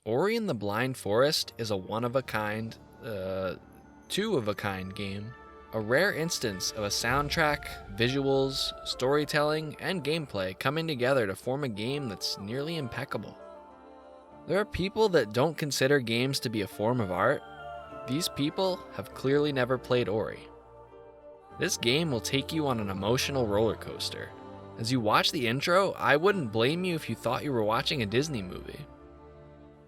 Ori and the Blind Forest is a one-of-a-kind, two-of-a-kind game. A rare instance of a soundtrack, visuals, storytelling, and gameplay coming together to form a game that's nearly impeccable. There are people that don't consider games to be a form of art. These people have clearly never played Ori. This game will take you on an emotional roller coaster. As you watch the intro, I wouldn't blame you if you thought you were watching a Disney movie.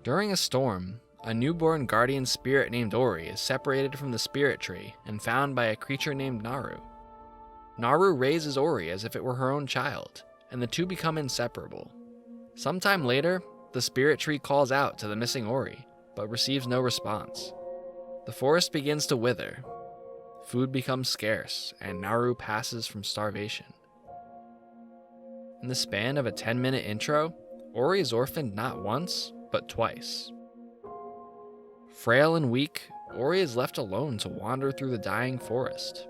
During a storm, a newborn guardian spirit named Ori is separated from the spirit tree and found by a creature named Naru. Naru raises Ori as if it were her own child, and the two become inseparable. Sometime later, the spirit tree calls out to the missing Ori, but receives no response. The forest begins to wither. Food becomes scarce, and Naru passes from starvation. In the span of a 10-minute intro, Ori is orphaned not once, but twice. Frail and weak, Ori is left alone to wander through the dying forest.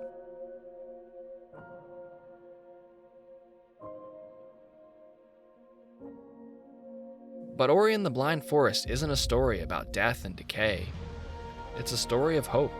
But Ori and the Blind Forest isn't a story about death and decay. It's a story of hope.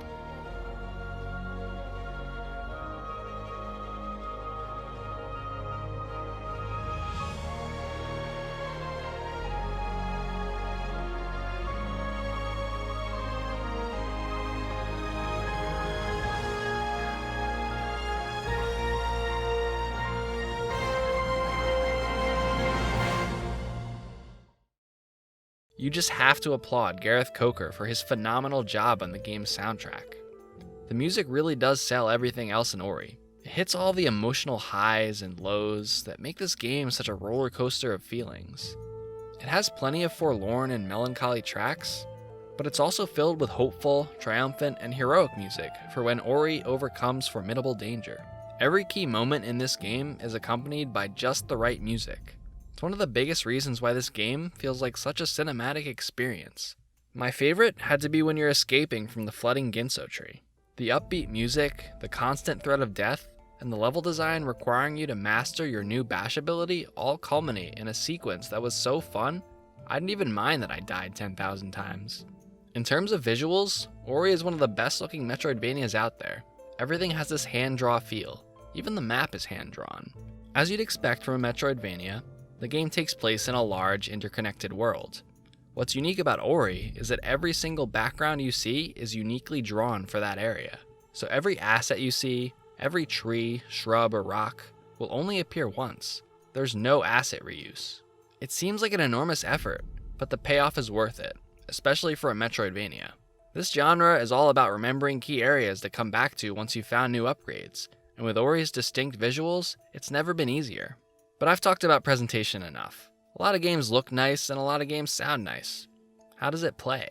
You just have to applaud Gareth Coker for his phenomenal job on the game's soundtrack. The music really does sell everything else in Ori. It hits all the emotional highs and lows that make this game such a roller coaster of feelings. It has plenty of forlorn and melancholy tracks, but it's also filled with hopeful, triumphant, and heroic music for when Ori overcomes formidable danger. Every key moment in this game is accompanied by just the right music. It's one of the biggest reasons why this game feels like such a cinematic experience. My favorite had to be when you're escaping from the flooding Ginso tree. The upbeat music, the constant threat of death, and the level design requiring you to master your new bash ability all culminate in a sequence that was so fun, I didn't even mind that I died 10,000 times. In terms of visuals, Ori is one of the best looking Metroidvanias out there. Everything has this hand-draw feel. Even the map is hand-drawn. As you'd expect from a Metroidvania, the game takes place in a large, interconnected world. What's unique about Ori is that every single background you see is uniquely drawn for that area. So every asset you see, every tree, shrub, or rock will only appear once. There's no asset reuse. It seems like an enormous effort, but the payoff is worth it, especially for a Metroidvania. This genre is all about remembering key areas to come back to once you've found new upgrades, and with Ori's distinct visuals, it's never been easier. But I've talked about presentation enough. A lot of games look nice and a lot of games sound nice. How does it play?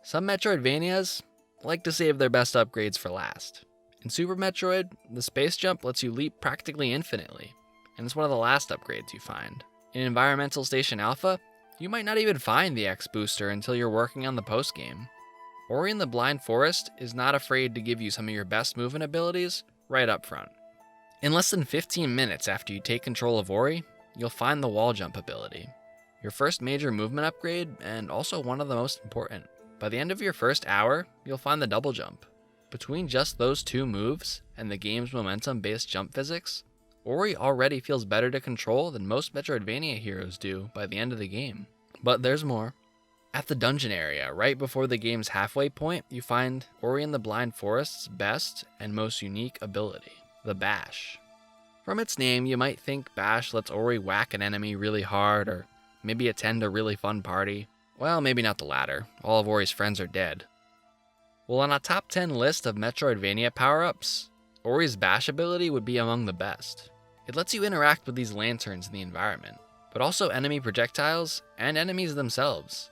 Some Metroidvanias like to save their best upgrades for last. In Super Metroid, the space jump lets you leap practically infinitely, and it's one of the last upgrades you find. In Environmental Station Alpha, you might not even find the X booster until you're working on the post-game. Ori and the Blind Forest is not afraid to give you some of your best movement abilities right up front. In less than 15 minutes after you take control of Ori, you'll find the wall jump ability. Your first major movement upgrade, and also one of the most important. By the end of your first hour, you'll find the double jump. Between just those two moves, and the game's momentum-based jump physics, Ori already feels better to control than most Metroidvania heroes do by the end of the game. But there's more. At the dungeon area, right before the game's halfway point, you find Ori and the Blind Forest's best and most unique ability. The Bash. From its name, you might think Bash lets Ori whack an enemy really hard, or maybe attend a really fun party. Well, maybe not the latter. All of Ori's friends are dead. Well, on a top 10 list of Metroidvania power-ups, Ori's Bash ability would be among the best. It lets you interact with these lanterns in the environment, but also enemy projectiles and enemies themselves.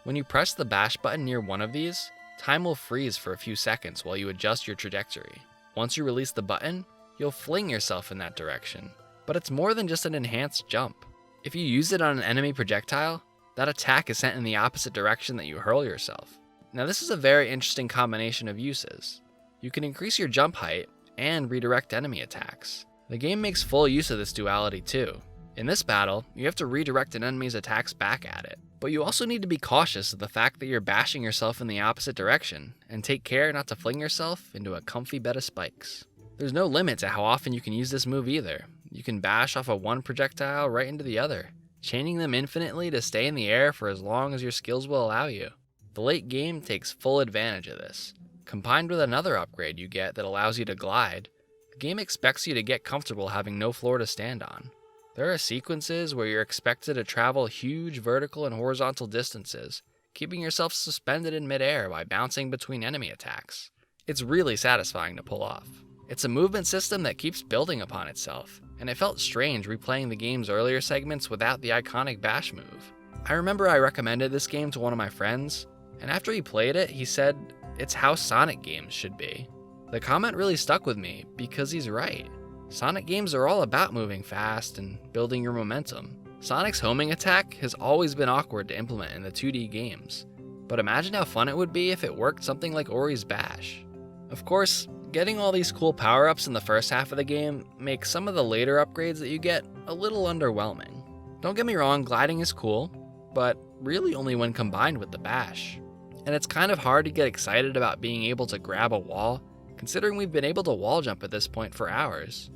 When you press the Bash button near one of these, time will freeze for a few seconds while you adjust your trajectory. Once you release the button, you'll fling yourself in that direction. But it's more than just an enhanced jump. If you use it on an enemy projectile, that attack is sent in the opposite direction that you hurl yourself. Now this is a very interesting combination of uses. You can increase your jump height and redirect enemy attacks. The game makes full use of this duality too. In this battle, you have to redirect an enemy's attacks back at it, but you also need to be cautious of the fact that you're bashing yourself in the opposite direction, and take care not to fling yourself into a comfy bed of spikes. There's no limit to how often you can use this move either. You can bash off of one projectile right into the other, chaining them infinitely to stay in the air for as long as your skills will allow you. The late game takes full advantage of this. Combined with another upgrade you get that allows you to glide, the game expects you to get comfortable having no floor to stand on. There are sequences where you're expected to travel huge vertical and horizontal distances, keeping yourself suspended in midair by bouncing between enemy attacks. It's really satisfying to pull off. It's a movement system that keeps building upon itself, and it felt strange replaying the game's earlier segments without the iconic bash move. I remember I recommended this game to one of my friends, and after he played it, he said, "It's how Sonic games should be." The comment really stuck with me because he's right. Sonic games are all about moving fast and building your momentum. Sonic's homing attack has always been awkward to implement in the 2D games, but imagine how fun it would be if it worked something like Ori's bash. Of course, getting all these cool power-ups in the first half of the game makes some of the later upgrades that you get a little underwhelming. Don't get me wrong, gliding is cool, but really only when combined with the bash. And it's kind of hard to get excited about being able to grab a wall, considering we've been able to wall jump at this point for hours.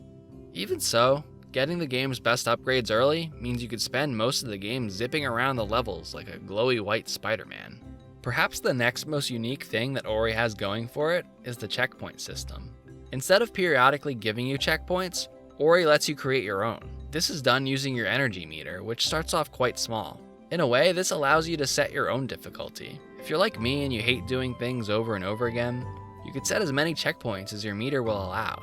Even so, getting the game's best upgrades early means you could spend most of the game zipping around the levels like a glowy white Spider-Man. Perhaps the next most unique thing that Ori has going for it is the checkpoint system. Instead of periodically giving you checkpoints, Ori lets you create your own. This is done using your energy meter, which starts off quite small. In a way, this allows you to set your own difficulty. If you're like me and you hate doing things over and over again, you could set as many checkpoints as your meter will allow.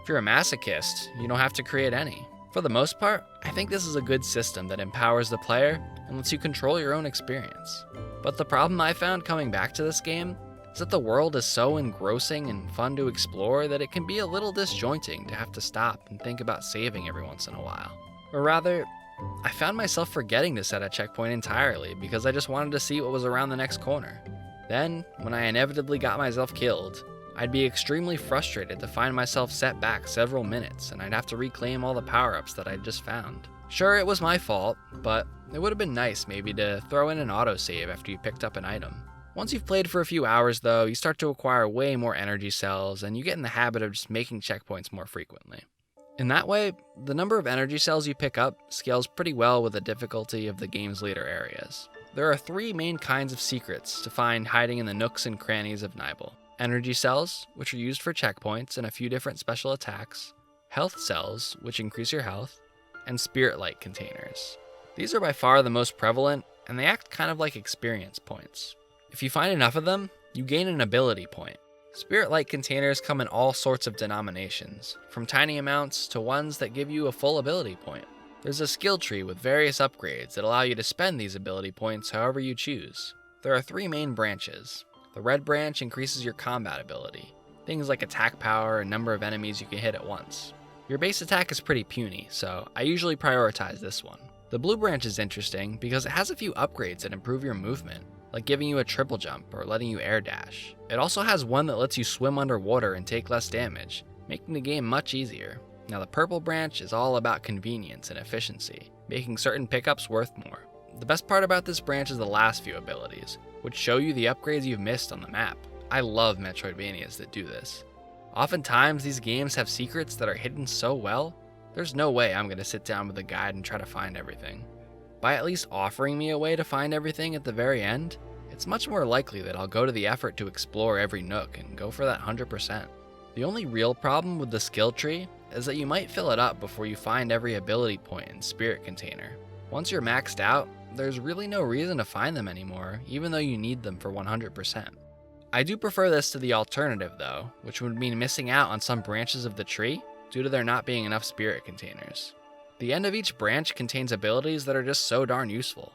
If you're a masochist, you don't have to create any. For the most part, I think this is a good system that empowers the player and lets you control your own experience. But the problem I found coming back to this game is that the world is so engrossing and fun to explore that it can be a little disjointing to have to stop and think about saving every once in a while. Or rather, I found myself forgetting to set a checkpoint entirely because I just wanted to see what was around the next corner. Then, when I inevitably got myself killed, I'd be extremely frustrated to find myself set back several minutes and I'd have to reclaim all the power-ups that I'd just found. Sure, it was my fault, but it would have been nice maybe to throw in an autosave after you picked up an item. Once you've played for a few hours though, you start to acquire way more energy cells and you get in the habit of just making checkpoints more frequently. In that way, the number of energy cells you pick up scales pretty well with the difficulty of the game's later areas. There are 3 main kinds of secrets to find hiding in the nooks and crannies of Nibel. Energy cells, which are used for checkpoints and a few different special attacks, health cells, which increase your health, and spirit light containers. These are by far the most prevalent, and they act kind of like experience points. If you find enough of them, you gain an ability point. Spirit light containers come in all sorts of denominations, from tiny amounts to ones that give you a full ability point. There's a skill tree with various upgrades that allow you to spend these ability points however you choose. There are 3 main branches. The red branch increases your combat ability, things like attack power and number of enemies you can hit at once. Your base attack is pretty puny, so I usually prioritize this one. The blue branch is interesting because it has a few upgrades that improve your movement, like giving you a triple jump or letting you air dash. It also has one that lets you swim underwater and take less damage, making the game much easier. Now the purple branch is all about convenience and efficiency, making certain pickups worth more. The best part about this branch is the last few abilities, which show you the upgrades you've missed on the map. I love Metroidvanias that do this. Oftentimes these games have secrets that are hidden so well, there's no way I'm going to sit down with a guide and try to find everything. By at least offering me a way to find everything at the very end, it's much more likely that I'll go to the effort to explore every nook and go for that 100%. The only real problem with the skill tree is that you might fill it up before you find every ability point and spirit container. Once you're maxed out, there's really no reason to find them anymore, even though you need them for 100%. I do prefer this to the alternative though, which would mean missing out on some branches of the tree due to there not being enough spirit containers. The end of each branch contains abilities that are just so darn useful.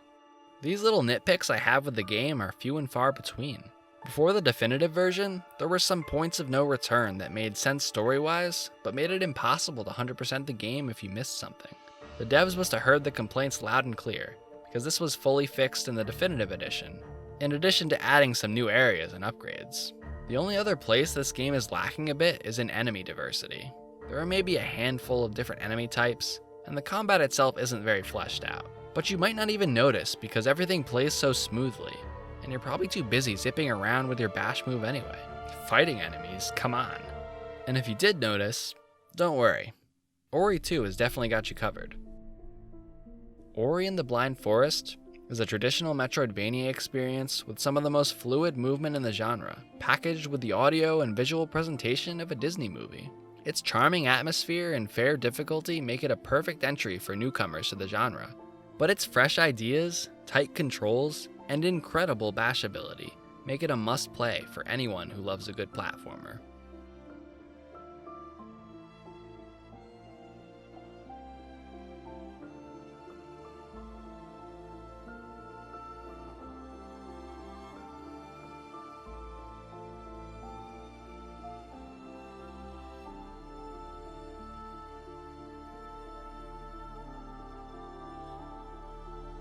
These little nitpicks I have with the game are few and far between. Before the definitive version, there were some points of no return that made sense story-wise, but made it impossible to 100% the game if you missed something. The devs must have heard the complaints loud and clear, because this was fully fixed in the definitive edition, in addition to adding some new areas and upgrades. The only other place this game is lacking a bit is in enemy diversity. There are maybe a handful of different enemy types, and the combat itself isn't very fleshed out. But you might not even notice because everything plays so smoothly, and you're probably too busy zipping around with your bash move anyway. Fighting enemies, come on. And if you did notice, don't worry. Ori 2 has definitely got you covered. Ori and the Blind Forest is a traditional Metroidvania experience with some of the most fluid movement in the genre, packaged with the audio and visual presentation of a Disney movie. Its charming atmosphere and fair difficulty make it a perfect entry for newcomers to the genre. But its fresh ideas, tight controls, and incredible bash ability make it a must-play for anyone who loves a good platformer.